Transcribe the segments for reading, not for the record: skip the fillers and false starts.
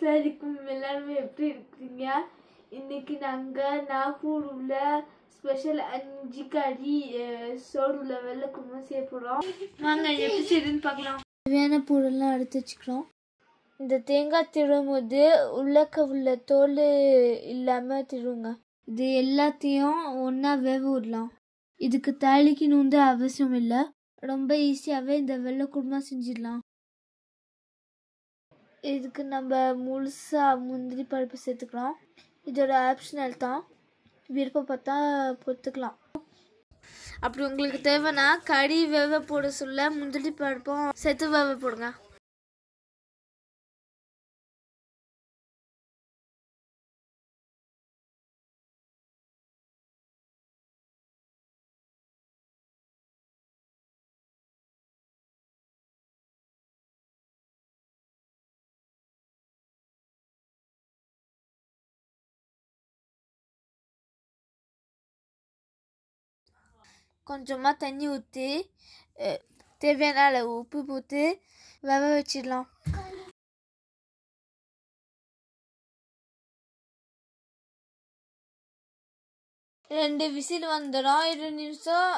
அஸ்ஸலாமு எல்லாரும் எப்படி இருக்கீங்க? இன்னைக்கு நாங்கள் நாகூர் உள்ள ஸ்பெஷல் 5 கறி சோறு உள்ள வெள்ளை குருமா செய்ய போகிறோம். வாங்க எப்படி செய்யுதுன்னு பார்க்கலாம். தேவையான பொருள்லாம் எடுத்து வச்சுக்கிறோம். இந்த தேங்காய் திருவும் போது உள்ள தோல் இல்லாமல் திருவுங்க. இது எல்லாத்தையும் ஒன்றா வேக விடலாம். இதுக்கு தாளிக்கணுன்னு அவசியம் இல்லை. ரொம்ப ஈஸியாகவே இந்த வெள்ளை குருமா செஞ்சிடலாம். இதுக்கு நம்ம முழுசாக முந்திரி பருப்பு சேர்த்துக்கலாம். இதோட ஆப்ஷனல் தான், விருப்பப்பட்டா பொறுத்துக்கலாம். அப்படி உங்களுக்கு தேவைன்னா கறி வேக போட சொல்ல முந்திரி பருப்பும் சேர்த்து வேக போடுங்க. கொஞ்சமாக தண்ணி ஊற்றி தேவையான அளவு உப்பு போட்டு வேக வச்சிடலாம். ரெண்டு விசில் வந்துடும். 2 நிமிஷம்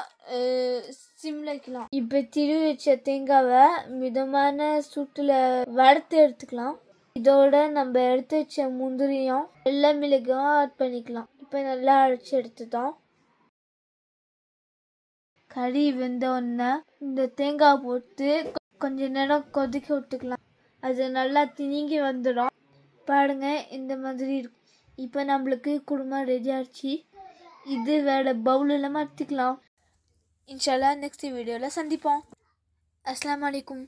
சிம்ல வைக்கலாம். இப்போ திருவி வச்ச தேங்காவை மிதமான சூட்டில் வறுத்து எடுத்துக்கலாம். இதோட நம்ம எடுத்து வச்ச முந்திரியும் வெள்ளை மிளகும் ஆட் பண்ணிக்கலாம். இப்போ நல்லா அரைச்சி எடுத்துட்டோம். கறி வெந்தோடனே இந்த தேங்காய் போட்டு கொஞ்ச நேரம் கொதிக்க விட்டுக்கலாம். அது நல்லா திணிங்கி வந்துடும். பாருங்க, இந்த மாதிரி இருக்கும். இப்போ நம்மளுக்கு குருமா ரெடி ஆச்சு. இது வேற பவுலில் மாற்றிக்கலாம். இன்ஷால்லா நெக்ஸ்ட் வீடியோவில் சந்திப்போம். அஸ்ஸலாமு அலைக்கும்.